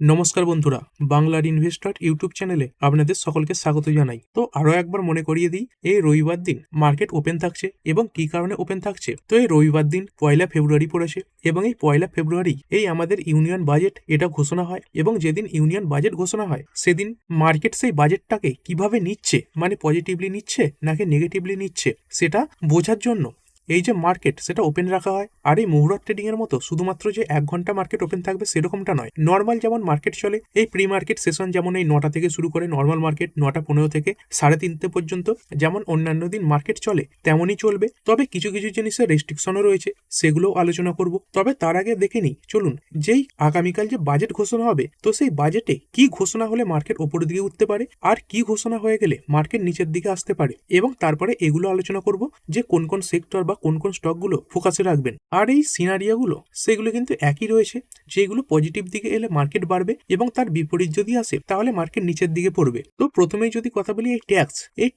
নমস্কার বন্ধুরা, বাংলার ইনভেস্টর ইউটিউব চ্যানেলে আপনাদের সকলকে স্বাগত জানাই। তো আরো একবার মনে করিয়ে দিই, এই রবিবার দিন মার্কেট ওপেন থাকছে এবং কি কারণে ওপেন থাকছে। তো এই রবিবার দিন 1 ফেব্রুয়ারি পড়েছে এবং এই 1 ফেব্রুয়ারি এই আমাদের ইউনিয়ন বাজেট এটা ঘোষণা হয় এবং যেদিন ইউনিয়ন বাজেট ঘোষণা হয় সেদিন মার্কেট সেই বাজেটটাকে কিভাবে নিচ্ছে, মানে পজিটিভলি নিচ্ছে নাকি নেগেটিভলি নিচ্ছে, সেটা বোঝার জন্য এই যে মার্কেট সেটা ওপেন রাখা হয়। আর এই মুহূর্ত ট্রেডিং এর মতো শুধুমাত্র যে 1 ঘন্টা মার্কেট ওপেন থাকবে সেরকমটা নয়। নর্মাল যেমন মার্কেট চলে, এই প্রি মার্কেট সেশন যেমন এই 9টা থেকে শুরু করে নর্মাল মার্কেট 9টা 15 থেকে 3:30 পর্যন্ত যেমন অন্যান্য দিন মার্কেট চলে তেমনই চলবে। তবে কিছু কিছু জিনিসের রেস্ট্রিকশনও রয়েছে, সেগুলোও আলোচনা করব। তবে তার আগে দেখে নিই, চলুন, যেই আগামীকাল যে বাজেট ঘোষণা হবে, তো সেই বাজেটে কি ঘোষণা হলে মার্কেট ওপরের দিকে উঠতে পারে আর কি ঘোষণা হয়ে গেলে মার্কেট নিচের দিকে আসতে পারে, এবং তারপরে এগুলো আলোচনা করব যে কোন কোন সেক্টর বা কোন কোন স্টকগুলো ফোকাসে রাখবেন। আর এই সিনারিয়াগুলো সেগুলো কিন্তু একই রয়েছে, যেগুলো পজিটিভ দিকে এলে মার্কেট বাড়বে এবং তার বিপরীত যদি আসে তাহলে মার্কেট নিচের দিকে পড়বে। তো প্রথমেই যদি কথা বলি এই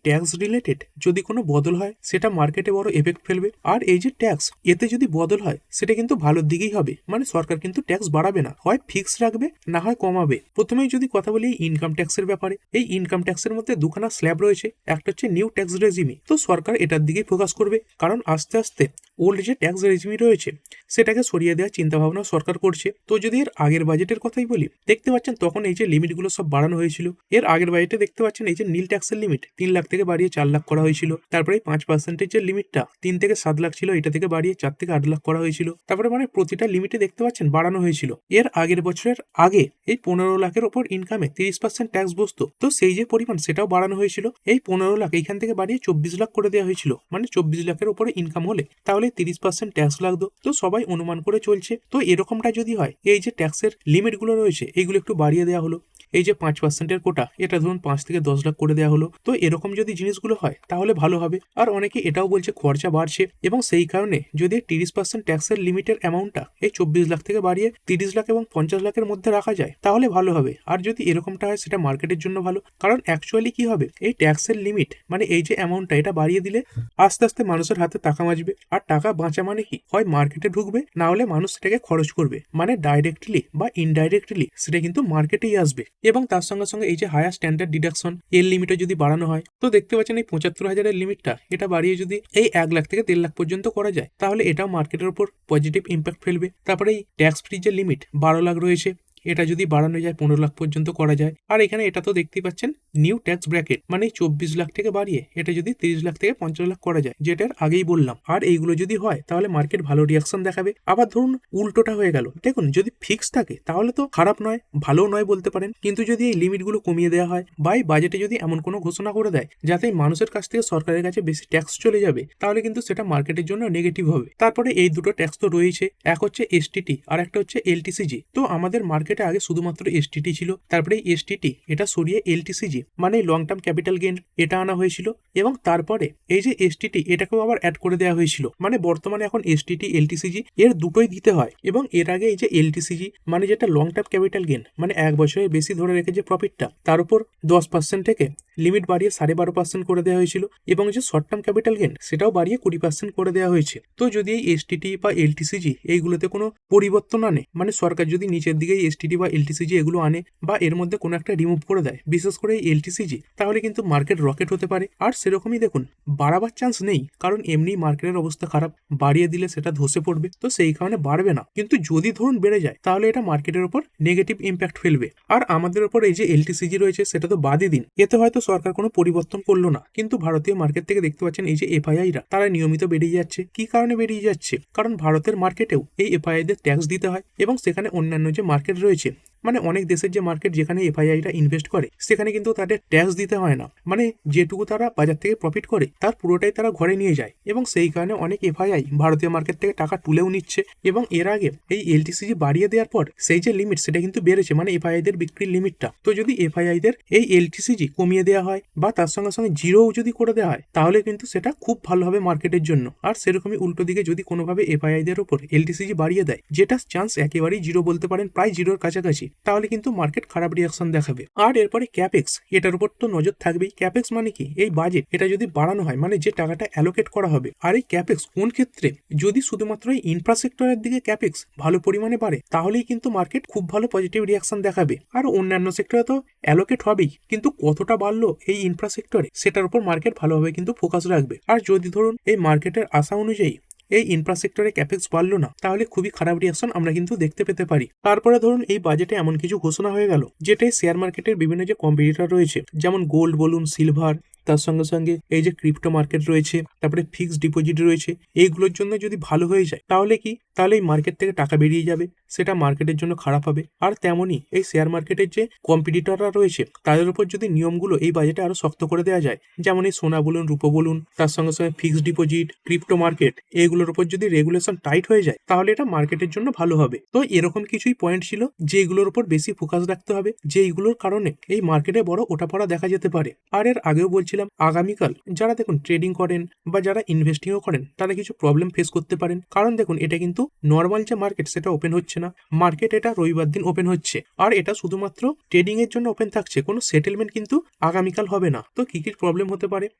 ট্যাক্স রিলেটেড যদি কোনো বদল হয় সেটা মার্কেটে বড় এফেক্ট ফেলবে। আর এই যে ট্যাক্স, এতে যদি বদল হয় সেটা কিন্তু ভালোর দিকেই হবে, মানে সরকার কিন্তু ট্যাক্স বাড়াবে না, হয় ফিক্স রাখবে না হয় কমাবে। প্রথমেই যদি কথা বলি এই ইনকাম ট্যাক্সের ব্যাপারে, এই ইনকাম ট্যাক্সের মধ্যে দুখানা স্ল্যাব রয়েছে, একটা হচ্ছে নিউ ট্যাক্স রেজিমি। তো সরকার এটার দিকেই ফোকাস করবে, কারণ আস্তে আস্তে ওল্ড যে ট্যাক্স রেজিমি রয়েছে সেটাকে সরিয়ে দেওয়ার চিন্তা ভাবনা সরকার করছে। তো যদি এর আগের বাজেটের কথাই বলি, দেখতে পাচ্ছেন তখন এই যে লিমিটগুলো সব বাড়ানো হয়েছিল। এর আগের বাজেটে দেখতে পাচ্ছেন এই যে নীল ট্যাক্সের লিমিট 3 লাখ থেকে বাড়িয়ে 4 লাখ করা হয়েছিল। তারপরে 5% যে লিমিটটা 3 থেকে 7 লাখ ছিল, এটা থেকে বাড়িয়ে 4 থেকে 8 লাখ করা হয়েছিল। তারপরে মানে প্রতিটা লিমিটে দেখতে পাচ্ছেন বাড়ানো হয়েছিল। এর আগের বছরের আগে এই 15 লাখের ওপর ইনকামে 30% ট্যাক্স বসতো, তো সেই যে পরিমাণ সেটাও বাড়ানো হয়েছিল। এই 15 লাখ এইখান থেকে বাড়িয়ে 24 লাখ করে দেওয়া হয়েছিল, মানে 24 লাখের উপরে ইনকাম হলে তাহলে 30% ট্যাক্স লাগতো। তো সবাই অনুমান করে চলছে, তো এরকমটা যদি হয় এই যে ট্যাক্সের লিমিট গুলো রয়েছে এইগুলো একটু বাড়িয়ে দেওয়া হলো। এই যে 5%-এর কোটা, এটা ধরুন 5 থেকে 10 লাখ করে দেওয়া হলো। তো এরকম যদি জিনিসগুলো হয় তাহলে ভালো হবে। আর অনেকে এটাও বলছে খরচা বাড়ছে, এবং সেই কারণে যদি 30% ট্যাক্সের লিমিটের অ্যামাউন্টটা এই 24 লাখ থেকে বাড়িয়ে 30 লাখ এবং 50 লাখের মধ্যে রাখা যায় তাহলে ভালো হবে। আর যদি এরকমটা হয় সেটা মার্কেটের জন্য ভালো, কারণ অ্যাকচুয়ালি কি হবে, এই ট্যাক্সের লিমিট মানে এই যে অ্যামাউন্টটা এটা বাড়িয়ে দিলে আস্তে আস্তে মানুষের হাতে টাকা বাঁচবে। আর টাকা বাঁচা মানে কি, হয় মার্কেটে ঢুকবে না হলে মানুষ সেটাকে খরচ করবে, মানে ডাইরেক্টলি বা ইনডাইরেক্টলি সেটা কিন্তু মার্কেটেই আসবে। এবং তার সঙ্গে সঙ্গে এই যে হায়ার স্ট্যান্ডার্ড ডিডাকশন এর লিমিটও যদি বাড়ানো হয়, তো দেখতে পাচ্ছেন এই 75,000-এর লিমিটটা এটা বাড়িয়ে যদি এই 1 লাখ থেকে 1.5 লাখ পর্যন্ত করা যায় তাহলে এটাও মার্কেটের উপর পজিটিভ ইম্প্যাক্ট ফেলবে। তারপরে এই ট্যাক্স ফ্রি যে লিমিট 12 লাখ রয়েছে, এটা যদি বাড়ানো যায় 15 লাখ পর্যন্ত করা যায়। আর এখানে এটা তো দেখতেই পাচ্ছেন নিউ ট্যাক্স ব্র্যাকেট, মানে 24 লাখ থেকে বাড়িয়ে এটা যদি 30 লাখ থেকে 50 লাখ করা যায়, যেটার আগেই বললাম। আর এইগুলো যদি হয় তাহলে মার্কেট ভালো রিয়াকশন দেখাবে। আবার ধরুন উল্টোটা হয়ে গেল, দেখুন যদি ফিক্স থাকে তাহলে তো খারাপ নয়, ভালো নয় বলতে পারেন, কিন্তু যদি এই লিমিটগুলো কমিয়ে দেওয়া হয় বা এই বাজেটে যদি এমন কোনো ঘোষণা করে দেয় যাতে মানুষের কাছ থেকে সরকারের কাছে বেশি ট্যাক্স চলে যাবে, তাহলে কিন্তু সেটা মার্কেটের জন্য নেগেটিভ হবে। তারপরে এই দুটো ট্যাক্স তো রয়েছে, এক হচ্ছে এসটিটি আর একটা হচ্ছে এলটিসিজি। তো আমাদের মার্কেটে আগে শুধুমাত্র এসটিটি ছিল, তারপরে এসটিটি এটা সরিয়ে এলটিসিজি মানে লং টার্ম ক্যাপিটাল গেইন এটা আনা হয়েছিল, এবং তারপরে এই যে এসটিটি এটাকেও আবার অ্যাড করে দেওয়া হয়েছিল। মানে বর্তমানে এখন এসটিটি এলটিসিজি এর দুটোই দিতে হয়। এবং এর আগে এই যে এলটিসিজি মানে যেটা লং টার্ম ক্যাপিটাল গেইন, মানে 1 বছরের বেশি ধরে রেখে যে প্রফিটটা তার উপর 10% থেকে লিমিট বাড়িয়ে 12.5% করে দেওয়া হয়েছিল, এবং যে শর্ট টার্ম ক্যাপিটাল গেইন সেটাও বাড়িয়ে 20% করে দেওয়া হয়েছে। তো যদি এই এসটিটি বা এলটিসিজি এইগুলোতে কোনো পরিবর্তন আনে, মানে সরকার যদি নিচের দিকে এসটিটি বা এলটিসিজি এগুলো আনে বা এর মধ্যে কোনো একটা রিমুভ করে দেয়, বিশেষ করে এই এলটিসিজি, তাহলে কিন্তু মার্কেট রকেট হতে পারে। আর সেরকমই দেখুন বাড়াবার চান্স নেই, কারণ এমনি মার্কেটের অবস্থা খারাপ, বাড়িয়ে দিলে সেটা ধসে পড়বে, তো সেই কারণে বাড়বে না। কিন্তু যদি ধরুন বেড়ে যায় তাহলে এটা মার্কেটের উপর নেগেটিভ ইম্প্যাক্ট ফেলবে। আর আমাদের উপর এই যে এলটিসিজি রয়েছে সেটা তো বাদই দিন, এতে হয়তো সরকার কোনো পরিবর্তন করলো না, কিন্তু ভারতীয় মার্কেট থেকে দেখতে পাচ্ছেন এই যে এফআইআইরা তারা নিয়মিত বেরিয়ে যাচ্ছে। কি কারণে বেরিয়ে যাচ্ছে, কারণ ভারতের মার্কেটেও এই এফআইআইদের ট্যাক্স দিতে হয়, এবং সেখানে অন্যান্য যে মার্কেট রয়েছে, মানে অনেক দেশের যে মার্কেট যেখানে এফআইআইরা ইনভেস্ট করে সেখানে কিন্তু তাদের ট্যাক্স দিতে হয় না, মানে যেটুকু তারা বাজার থেকে প্রফিট করে তার পুরোটাই তারা ঘরে নিয়ে যায়, এবং সেই কারণে অনেক এফআইআই ভারতীয় মার্কেট থেকে টাকা তুলেও নিচ্ছে। এবং এর আগে এই এলটিসিজি বাড়িয়ে দেওয়ার পর সেই যে লিমিট সেটা কিন্তু বেড়েছে, মানে এফআইআইদের বিক্রির লিমিটটা। তো যদি এফআইআইদের এই এলটিসিজি কমিয়ে দেওয়া হয় বা তার সঙ্গে সঙ্গে জিরোও যদি করে দেওয়া হয় তাহলে কিন্তু সেটা খুব ভালো হবে মার্কেটের জন্য। আর সেরকমই উল্টো দিকে যদি কোনোভাবে এফআইআইদের উপর এলটিসিজি বাড়িয়ে দেয়, যেটা চান্স একেবারেই জিরো বলতে পারেন, প্রায় জিরোর কাছাকাছি, তাহলে কিন্তু মার্কেট খারাপ রিয়াকশন দেখাবে। আর এরপরে ক্যাপেক্স, এটার উপর তো নজর থাকবেই। ক্যাপেক্স মানে কি, এই বাজেট এটা যদি বাড়ানো হয় মানে যে টাকাটা অ্যালোকেট করা হবে, আর এই ক্যাপেক্স কোন ক্ষেত্রে, যদি শুধুমাত্র এই ইনফ্রাস্ট্রাকচারের দিকে ক্যাপেক্স ভালো পরিমাণে বাড়ে তাহলেই কিন্তু মার্কেট খুব ভালো পজিটিভ রিয়াকশন দেখাবে। আর অন্যান্য সেক্টরে তো অ্যালোকেট হবেই, কিন্তু কতটা বাড়লো এই ইনফ্রাস্ট্রাকচারে সেটার উপর মার্কেট ভালোভাবে কিন্তু ফোকাস রাখবে। আর যদি ধরুন এই মার্কেটের আশা অনুযায়ী এই ইনফ্রাস্ট্রাকচারে ক্যাপেক্স বাড়লো না, তাহলে খুবই খারাপ রিয়াকশন আমরা কিন্তু দেখতে পেতে পারি। তারপরে ধরুন এই বাজেটে এমন কিছু ঘোষণা হয়ে গেল যেটাই শেয়ার মার্কেটের বিভিন্ন যে কম্পিটিটর রয়েছে, যেমন গোল্ড বলুন, সিলভার, তার সঙ্গে সঙ্গে এই যে ক্রিপ্টো মার্কেট রয়েছে, তারপরে ফিক্সড ডিপোজিট রয়েছে, এইগুলোর জন্য যদি ভালো হয়ে যায় তাহলে কি, তাহলে এই মার্কেট থেকে টাকা বেরিয়ে যাবে, সেটা মার্কেটের জন্য খারাপ হবে। আর তেমনই এই শেয়ার মার্কেটের যে কম্পিটিটররা রয়েছে তাদের উপর যদি নিয়মগুলো এই বাজেটে আরো শক্ত করে দেওয়া যায়, যেমন এই সোনা বলুন, রূপো বলুন, তার সঙ্গে সঙ্গে ফিক্সড ডিপোজিট, ক্রিপ্টো মার্কেট, এইগুলোর উপর যদি রেগুলেশন টাইট হয়ে যায় তাহলে এটা মার্কেটের জন্য ভালো হবে। তো এরকম কিছুই পয়েন্ট ছিল যেগুলোর উপর বেশি ফোকাস রাখতে হবে, যে এইগুলোর কারণে এই মার্কেটে বড় ওঠাপড়া দেখা যেতে পারে। আর এর আগেও বলছিলাম আগামীকাল যারা দেখুন ট্রেডিং করেন বা যারা ইনভেস্টিংও করেন তারা কিছু প্রবলেম ফেস করতে পারেন, কারণ দেখুন এটা কিন্তু নর্মাল যে মার্কেট সেটা ওপেন হচ্ছে না, মার্কেট এটা রবিবার দিন ওপেন হচ্ছে, আর এটা শুধুমাত্র ট্রেডিং এর জন্য ওপেন থাকছে, কোনো সেটেলমেন্ট কিন্তু আগামীকাল হবে না। তো কি কি প্রবলেম হতে পারে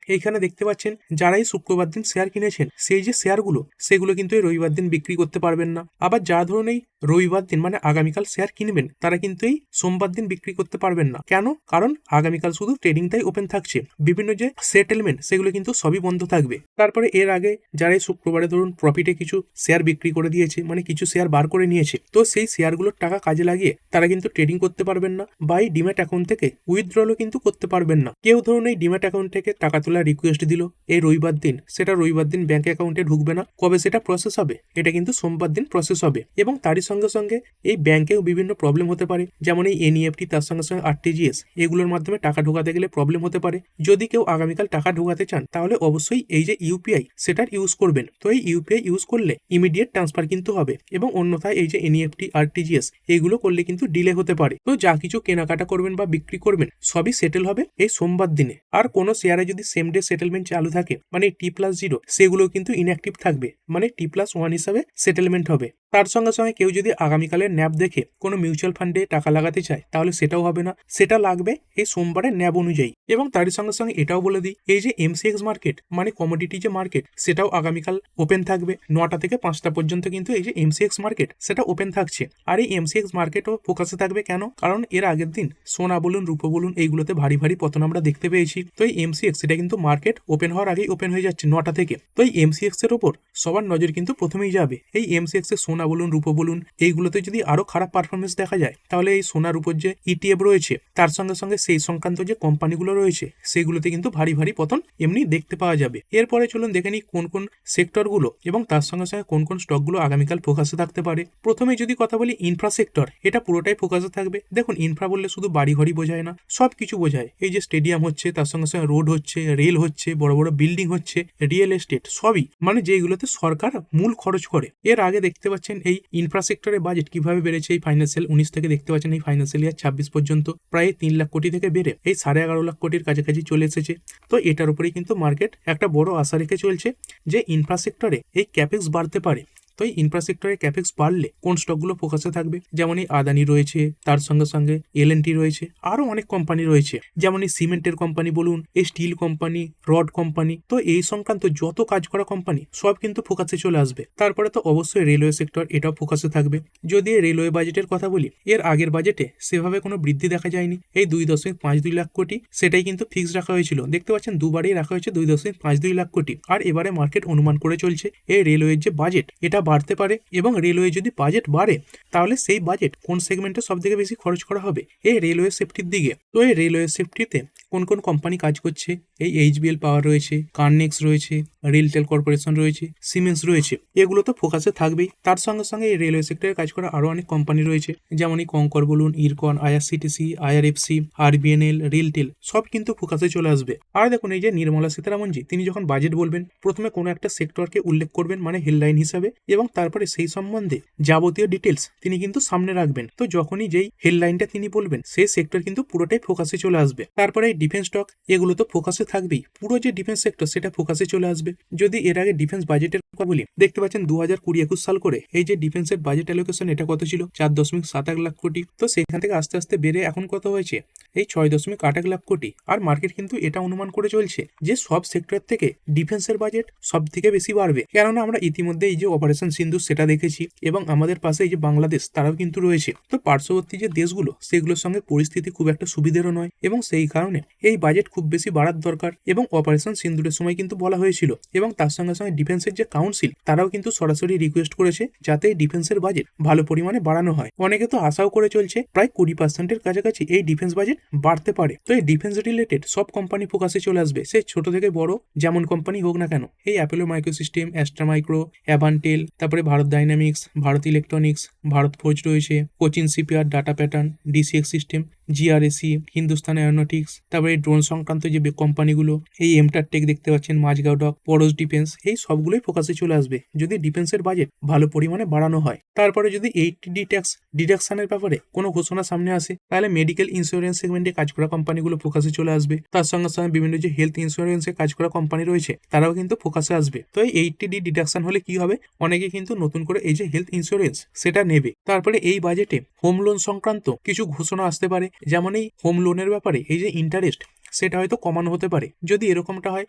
এইখানে দেখতে পাচ্ছেন, যারা এই শুক্রবার দিন শেয়ার কিনেছেন সেই যে শেয়ারগুলো সেগুলো কিন্তু এই রবিবার দিন বিক্রি করতে পারবেন না। আবার যা ধরুন এই রবিবার দিন মানে আগামীকাল শেয়ার কিনবেন তারা কিন্তু এই সোমবার দিন বিক্রি করতে পারবেন না। কেন? কারণ আগামীকাল শুধু ট্রেডিংটাই ওপেন থাকছে, বিভিন্ন যে সেটেলমেন্ট সেগুলো কিন্তু সবই বন্ধ থাকবে। তারপরে এর আগে যারা এই শুক্রবারে ধরুন প্রফিটে কিছু শেয়ার বিক্রি করে দিয়েছে, মানে কিছু শেয়ার বার করে নিয়েছে, তো সেই শেয়ারগুলোর টাকা কাজে লাগিয়ে তারা কিন্তু ট্রেডিং করতে পারবেন না, বা এই ডিম্যাট অ্যাকাউন্ট থেকে উইথড্রলও কিন্তু করতে পারবেন না। কেউ ধরুন এই ডিম্যাট অ্যাকাউন্ট থেকে টাকা তোলার রিকোয়েস্ট দিল এই রবিবার দিন, সেটা রবিবার দিন ব্যাংক অ্যাকাউন্টে ঢুকবে না। কবে সেটা প্রসেস হবে? এটা কিন্তু সোমবার দিন প্রসেস হবে। এবং তারই সঙ্গে সঙ্গে এই ব্যাংকেও বিভিন্ন প্রবলেম হতে পারে, যেমন এই এনইএফটি, তার সঙ্গে সঙ্গে আরটিজিএস, এগুলোর মাধ্যমে টাকা ঢোকাতে গেলে প্রবলেম হতে পারে। যদি কেউ আগামীকাল টাকা ঢোকাতে চান তাহলে অবশ্যই এই যে ইউপিআই সেটার ইউজ করবেন। তো এই ইউপিআই ইউজ করলে ইমিডিয়েট ট্রান্সফার কিন্তু হবে, এবং অন্যথায় এই যে এনইএফটি, আরটিজিএস এগুলো করলে কিন্তু ডিলে হতে পারে। তো যা কিছু কেনাকাটা করবেন বা বিক্রি করবেন সবই সেটেল হবে এই সোমবার দিনে। আর কোনো শেয়ারে যদি সেম ডে সেটেলমেন্ট চালু থাকে মানে T+0, সেগুলো কিন্তু ইনঅ্যাক্টিভ থাকবে, মানে T+1 হিসাবে সেটেলমেন্ট হবে। তার সঙ্গে সঙ্গে কেউ যদি আগামীকালের ন্যাব দেখে কোনো মিউচুয়াল ফান্ডে টাকা লাগাতে চায় তাহলে সেটাও হবে না, সেটা লাগবে এই সোমবারের ন্যাব অনুযায়ী। এবং তারই সঙ্গে সঙ্গে এটাও বলে দিই, এই যে MCX মার্কেট মানে কমোডিটি যে মার্কেট সেটাও আগামীকাল ওপেন থাকবে 9টা থেকে 5টা পর্যন্ত, কিন্তু এই যে MCX মার্কেট সেটা ওপেন থাকছে। আর এই MCX মার্কেটও ফোকাসে থাকবে, কেন? কারণ এর আগের দিন সোনা বলুন, রূপো বলুন, এইগুলোতে ভারী ভারী পতন আমরা দেখতে পেয়েছি। তো এই MCX সেটা কিন্তু মার্কেট ওপেন হওয়ার আগেই ওপেন হয়ে যাচ্ছে 9টা থেকে। তো এই MCX এর ওপর সবার নজর কিন্তু প্রথমেই যাবে। এই MCX এর সোনা বলুন, রূপো বলুন, এইগুলোতে যদি আরো খারাপ পারফরমেন্স দেখা যায় তাহলে এই সোনার উপর যে ETF রয়েছে তার সঙ্গে সঙ্গে সেই সংক্রান্ত যে কোম্পানিগুলো রয়েছে সেগুলোতে কিন্তু ভারী ভারী পতন এমনি দেখতে পাওয়া যাবে। এরপরে চলুন দেখে নিই কোন কোন সেক্টরগুলো এবং তার সঙ্গে সঙ্গে কোন কোন স্টকগুলো আগামীকাল ফোকাসে থাকতে পারে। প্রথমে যদি কথা বলি ইনফ্রা সেক্টর, এটা পুরোটাই ফোকাসে থাকবে। দেখুন ইনফ্রা বললে শুধু বাড়ি ঘরই বোঝায় না, সব কিছু বোঝায়। এই যে স্টেডিয়াম হচ্ছে, তার সঙ্গে সঙ্গে রোড হচ্ছে, রেল হচ্ছে, বড় বড় বিল্ডিং হচ্ছে, রিয়েল এস্টেট, সবই মানে যেগুলোতে সরকার মূল খরচ করে। এর আগে দেখতে পাচ্ছেন এই ইনফ্রাস্ট্রাকচারের বাজেট কিভাবে বেড়েছে এই ফাইন্যান্সিয়াল 19 থেকে দেখতে পাচ্ছেন এই ফাইন্যান্সিয়াল ইয়ার 26 পর্যন্ত প্রায় 3 লাখ কোটি থেকে বেড়ে এই 11.5 লাখ কোটির কাছাকাছি চলে এসেছে। তো এটার উপরেই কিন্তু মার্কেট একটা বড় আশা রেখে চলছে যে ইনফ্রাস্ট্রাকচারে এই ক্যাপেক্স বাড়তে পারে। তো এই ইনফ্রাস্ট্রাকচারে ক্যাপেক্স বাড়লে কোন স্টকগুলো ফোকাসে থাকবে, যেমন এই আদানি রয়েছে, তার সঙ্গে সঙ্গে L&T রয়েছে, আরো অনেক কোম্পানি রয়েছে, যেমন এই সিমেন্টের কোম্পানি বলুন, এই স্টিল কোম্পানি, রড কোম্পানি, তো এই সংক্রান্ত যত কাজ করা কোম্পানি সব কিন্তু ফোকাসে চলে আসবে। তারপরে তো অবশ্যই রেলওয়ে সেক্টর, এটাও ফোকাসে থাকবে। যদি এই রেলওয়ে বাজেটের কথা বলি, এর আগের বাজেটে সেভাবে কোনো বৃদ্ধি দেখা যায়নি। এই 2.52 লাখ কোটি সেটাই কিন্তু ফিক্স রাখা হয়েছিল, দেখতে পাচ্ছেন দুবারই রাখা হয়েছে 2.52 লাখ কোটি। আর এবারে মার্কেট অনুমান করে চলছে এই রেলওয়ের যে বাজেট এটা বাড়তে পারে, এবং রেলওয়ে যদি বাজেট বাড়ে তাহলে সেই বাজেট কোন সেগমেন্টে সব থেকে বেশি খরচ করা হবে, এই রেলওয়ে সেফটির দিকে। তো এই রেলওয়ে সেফটিতে কোন কোন কোম্পানি কাজ করছে, এই HBL পাওয়ার রয়েছে, কার্নেক্স রয়েছে, রেলটেল কর্পোরেশন রয়েছে, সিমেন্স রয়েছে, এগুলো তো ফোকাসে থাকবেই। তার সঙ্গে সঙ্গে এই রেলওয়ে সেক্টরে কাজ করা আরো অনেক কোম্পানি রয়েছে, যেমন এই কঙ্কর বলুন, IRCON, IRCTC, IRFC, RBNL, RailTel, সব কিন্তু ফোকাসে চলে আসবে। আর দেখুন এই যে নির্মলা সীতারামনজি তিনি যখন বাজেট বলবেন প্রথমে কোনো একটা সেক্টরকে উল্লেখ করবেন মানে হেডলাইন হিসাবে, এবং তারপরে সেই সম্বন্ধে যাবতীয় ডিটেলস তিনি কিন্তু সামনে রাখবেন। তো যখনই যেই হেডলাইনটা তিনি বলবেন সেই সেক্টর কিন্তু পুরোটাই ফোকাসে চলে আসবে। তারপরে এই ডিফেন্স স্টক, এগুলো তো ফোকাসে থাকবেই, পুরো যে ডিফেন্স সেক্টর সেটা ফোকাসে চলে আসবে। যদি এর আগে ডিফেন্স বাজেটের বলি, দেখতে পাচ্ছেন 2020-21 সাল করে এই যে ডিফেন্সের বাজেট অ্যালোকেশন এটা কত ছিল 4.71 লাখ কোটি। তো সেখান থেকে আস্তে আস্তে বেড়ে এখন কত হয়েছে এই 6.81 লাখ কোটি। আর মার্কেট কিন্তু এটা অনুমান করে চলছে যে সব সেক্টর থেকে ডিফেন্সের বাজেট সব থেকে বেশি বাড়বে, কেননা আমরা ইতিমধ্যে এই যে অপারেশন সিন্ধু সেটা দেখেছি এবং আমাদের পাশে এই যে বাংলাদেশ তারাও কিন্তু রয়েছে। তো পার্শ্ববর্তী যে দেশগুলো সেগুলোর সঙ্গে পরিস্থিতি খুব একটা সুবিধেরও নয় এবং সেই কারণে এই বাজেট খুব বেশি বাড়ার দরকার। এবং অপারেশন সিন্দুরের সময় কিন্তু বলা হয়েছিল এবং তার সঙ্গে সঙ্গে ডিফেন্সের যে কাউন্সিল তারাও কিন্তু সরাসরি রিকোয়েস্ট করেছে যাতে ডিফেন্সের বাজেট ভালো পরিমাণে বাড়ানো হয়। অনেকে তো আশাও করে চলছে প্রায় 20%-এর কাছাকাছি এই ডিফেন্স বাজেট বাড়তে পারে। তো এই ডিফেন্স রিলেটেড সব কোম্পানি ফোকাসে চলে আসবে, সে ছোট থেকে বড় যেমন কোম্পানি হোক না কেন। এই Apollo Microsystem, Astra Micro, Avantel, তারপরে Bharat Dynamics, Bharat Electronics, Bharat Forge রয়েছে, Cochin Shipyard, Data Pattern, DCX System, GRSE, Hindustan Aeronautics, তারপরে ড্রোন সংক্রান্ত যে কোম্পানিগুলো এই এমটার টেক দেখতে পাচ্ছেন, মাঝগাঁও ডক, পরশ ডিফেন্স, এই সবগুলোই ফোকাসে চলে আসবে যদি ডিফেন্সের বাজেট ভালো পরিমাণে বাড়ানো হয়। তারপরে যদি 80D ট্যাক্স ডিডাকশনের ব্যাপারে কোনো ঘোষণা সামনে আসে তাহলে মেডিকেল ইন্স্যুরেন্স সেগমেন্টে কাজ করা কোম্পানিগুলো ফোকাসে চলে আসবে। তার সঙ্গে সঙ্গে বিভিন্ন যে হেলথ ইন্স্যুরেন্সে কাজ করা কোম্পানি রয়েছে তারাও কিন্তু ফোকাসে আসবে। তো এই 80D ডিডাকশন হলে কি হবে, অনেকে কিন্তু নতুন করে এই যে হেলথ ইন্স্যুরেন্স সেটা নেবে। তারপরে এই বাজেটে হোম লোন সংক্রান্ত কিছু ঘোষণা আসতে পারে, যেমন এই হোম লোনের ব্যাপারে এই যে ইন্টারেস্ট সেটা হয়তো কমানো হতে পারে। যদি এরকমটা হয়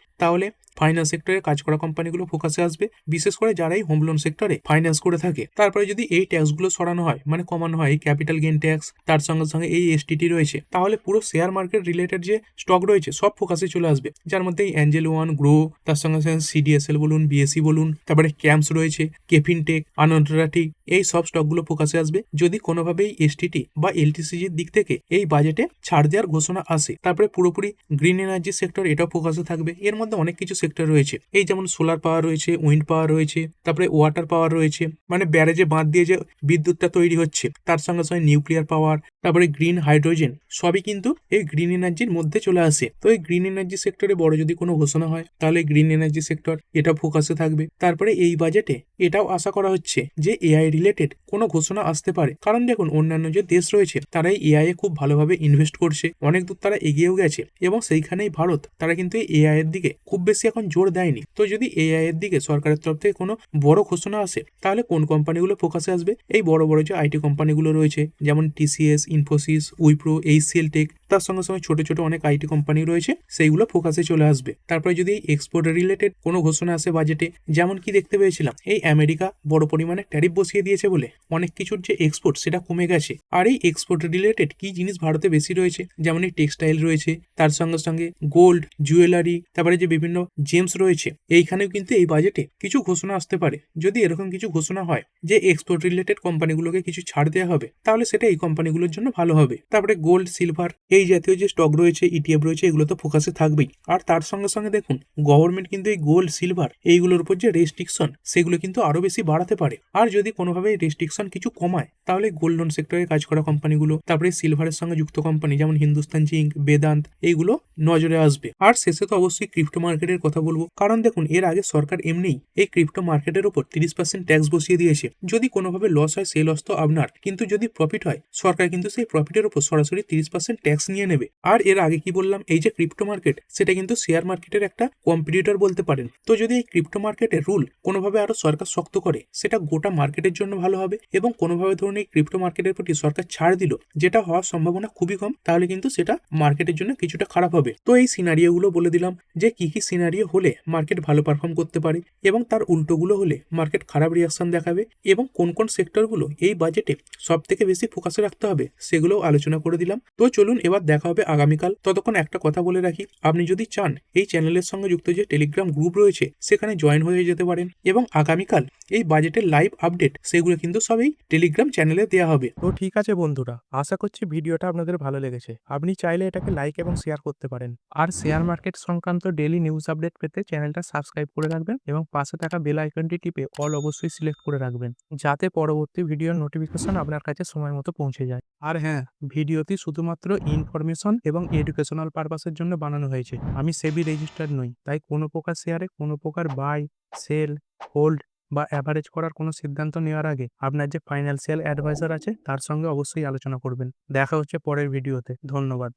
তাহলে ফাইন্যান্স সেক্টরে কাজ করা কোম্পানিগুলো ফোকাসে আসবে, বিশেষ করে যারাই হোম লোন সেক্টরে ফাইন্যান্স করে থাকে। তারপরে যদি এই ট্যাক্সগুলো সরানো হয় মানে কমানো হয়, এই ক্যাপিটাল গেইন ট্যাক্স, তার সঙ্গে সঙ্গে এই এসটিটি রয়েছে, তাহলে পুরো শেয়ার মার্কেট রিলেটেড যে স্টক রয়েছে সব ফোকাসে চলে আসবে, যার মধ্যে অ্যাঞ্জেল ওয়ান, গ্রো, তার সঙ্গে সঙ্গে সিডিএসএল বলুন, বিএসসি বলুন, তারপরে ক্যাম্পস রয়েছে, কেফিনটেক, আনন্দ্রাটিক, এই সব স্টকগুলো ফোকাসে আসবে যদি কোনোভাবেই এসটিটি বা এলটিসিজির দিক থেকে এই বাজেটে ছাড় দেওয়ার ঘোষণা আসে। তারপরে পুরোপুরি গ্রিন এনার্জি সেক্টর এটাও ফোকাসে থাকবে। এর মধ্যে অনেক কিছু সেক্টর রয়েছে, এই যেমন সোলার পাওয়ার রয়েছে, উইন্ড পাওয়ার রয়েছে, তারপরে ওয়াটার পাওয়ার রয়েছে, মানে ব্যারেজে বাঁধ দিয়ে যে বিদ্যুৎটা তৈরি হচ্ছে, তার সঙ্গে সঙ্গে নিউক্লিয়ার পাওয়ার, তারপরে গ্রিন হাইড্রোজেন, সবই কিন্তু এই গ্রিন এনার্জির মধ্যে চলে আসে। তো এই গ্রিন এনার্জি সেক্টরে বড় যদি কোনো ঘোষণা হয় তাহলে গ্রিন এনার্জি সেক্টর এটা ফোকাসে থাকবে। তারপরে এই বাজেটে এটাও আশা করা হচ্ছে যে এআই রিলেটেড কোনো ঘোষণা আসতে পারে, কারণ দেখুন অন্যান্য যে দেশ রয়েছে তারা এই এআই এ খুব ভালোভাবে ইনভেস্ট করছে, অনেক দূর তারা এগিয়েও গেছে এবং সেইখানেই ভারত তারা কিন্তু এই এআই এর দিকে খুব বেশি এখন জোর দেয়নি। তো যদি এআই এর দিকে সরকারের তরফ থেকে কোনো বড় ঘোষণা আসে তাহলে কোন কোম্পানিগুলো ফোকাসে আসবে, এই বড় বড় যে আইটি কোম্পানিগুলো রয়েছে যেমন টিসিএস, ইনফোসিস, উইপ্রো, এইচসিএল টেক, তার সঙ্গে সঙ্গে ছোট ছোট অনেক আইটি কোম্পানি রয়েছে সেইগুলো ফোকাসে চলে আসবে। তারপরে যদি এই এক্সপোর্ট রিলেটেড কোনো ঘোষণা আসে বাজেটে, যেমন কি দেখতে পেয়েছিলাম এই আমেরিকা বড় পরিমাণে ট্যারিফ বসিয়ে দিয়েছে বলে অনেক কিছুর যে এক্সপোর্ট সেটা কমে গেছে। আর এই এক্সপোর্ট রিলেটেড কি জিনিস ভারতে বেশি রয়েছে, যেমন এই টেক্সটাইল রয়েছে, তার সঙ্গে সঙ্গে গোল্ড, জুয়েলারি, তারপরে যে বিভিন্ন জেমস রয়েছে, এইখানেও কিন্তু এই বাজেটে কিছু ঘোষণা আসতে পারে। যদি এরকম কিছু ঘোষণা হয় যে এক্সপোর্ট রিলেটেড কোম্পানিগুলোকে কিছু ছাড় দেওয়া হবে তাহলে সেটা এই কোম্পানিগুলোর জন্য ভালো হবে। তারপরে গোল্ড, সিলভার, এই জাতীয় যে স্টক রয়েছে, ইটিএফ রয়েছে, এগুলো তো ফোকাসে থাকবেই। আর তার সঙ্গে সঙ্গে দেখুন গভর্নমেন্ট কিন্তু এই গোল্ড, সিলভার এইগুলোর উপর যে রেস্ট্রিকশন সেগুলো কিন্তু আরো বেশি বাড়াতে পারে। আর যদি কোনোভাবে রেস্ট্রিকশন কিছু কমায় তাহলে গোল্ড লোন সেক্টরে কাজ করা কোম্পানিগুলো, তারপরে সিলভারের সঙ্গে যুক্ত কোম্পানি যেমন হিন্দুস্তান জিঙ্ক, বেদান্ত, এইগুলো নজরে আসবে। আর শেষে তো অবশ্যই ক্রিপ্টো মার্কেটের কথা বলবো, কারণ দেখুন এর আগে সরকার এমনিই এই ক্রিপ্টো মার্কেটের উপর 30% ট্যাক্স বসিয়ে দিয়েছে। যদি কোনোভাবে লস হয় সেই লস তো আপনার, কিন্তু যদি প্রফিট হয় সরকার কিন্তু সেই প্রফিটের উপর সরাসরি 30% ট্যাক্স নিয়ে নেবে। আর এর আগে কি বললাম, এই যে ক্রিপ্টো মার্কেট সেটা কিন্তু শেয়ার মার্কেটের একটা কম্পিটিটর বলতে পারেন। তো যদি এই ক্রিপ্টো মার্কেটের রুল কোনোভাবে আরো সরকার শক্ত করে সেটা গোটা মার্কেটের জন্য ভালো হবে, এবং কোনোভাবে ধরুন এই ক্রিপ্টো মার্কেটের প্রতি সরকার ছাড় দিল, যেটা হওয়ার সম্ভাবনা খুবই কম, তাহলে কিন্তু সেটা মার্কেটের জন্য কিছুটা খারাপ হবে। তো এই সিনারিওগুলো বলে দিলাম যে কি কি সিনারিও হলে মার্কেট ভালো পারফর্ম করতে পারে এবং তার উল্টোগুলো হলে মার্কেট খারাপ রিয়াকশন দেখাবে, এবং কোন কোন সেক্টরগুলো এই বাজেটে সব থেকে বেশি ফোকাসে রাখতে হবে সেগুলোও আলোচনা করে দিলাম। তো চলুন এবার দেখা হবে আগামীকাল। ততক্ষণ একটা কথা বলে রাখি, আপনি যদি চান এই চ্যানেলের সঙ্গে যুক্ত যে টেলিগ্রাম গ্রুপ রয়েছে সেখানে জয়েন হয়ে যেতে পারেন, এবং আগামীকাল এই বাজেটের লাইভ আপডেট সেগুলো কিন্তু সব এই টেলিগ্রাম চ্যানেলে দেওয়া হবে। তো ঠিক আছে বন্ধুরা, আশা করছি ভিডিওটা আপনাদের ভালো লেগেছে। আপনি চাইলে এটাকে লাইক এবং শেয়ার করতে পারেন। আর শেয়ার মার্কেট সংক্রান্ত ডেইলি নিউজ আপডেট পেতে চ্যানেলটা সাবস্ক্রাইব করে রাখবেন এবং পাশে থাকা বেল আইকনটি টিপে অল অবশ্যই সিলেক্ট করে রাখবেন, যাতে পরবর্তী ভিডিওর নোটিফিকেশন আপনার কাছে সময় মতো পৌঁছে যায়। আর হ্যাঁ, ভিডিওটি শুধুমাত্র ইনফরমেশন এবং এডুকেশনাল পারপাসের জন্য বানানো হয়েছে। আমি সেবি রেজিস্টার্ড নই, তাই কোনো প্রকার শেয়ারে কোনো প্রকার বাই, সেল, হোল্ড বা অ্যাভারেজ করার কোনো সিদ্ধান্ত নেওয়ার আগে আপনার যে ফাইন্যান্সিয়াল অ্যাডভাইজার আছে তার সঙ্গে অবশ্যই আলোচনা করবেন। দেখা হচ্ছে পরের ভিডিওতে। ধন্যবাদ।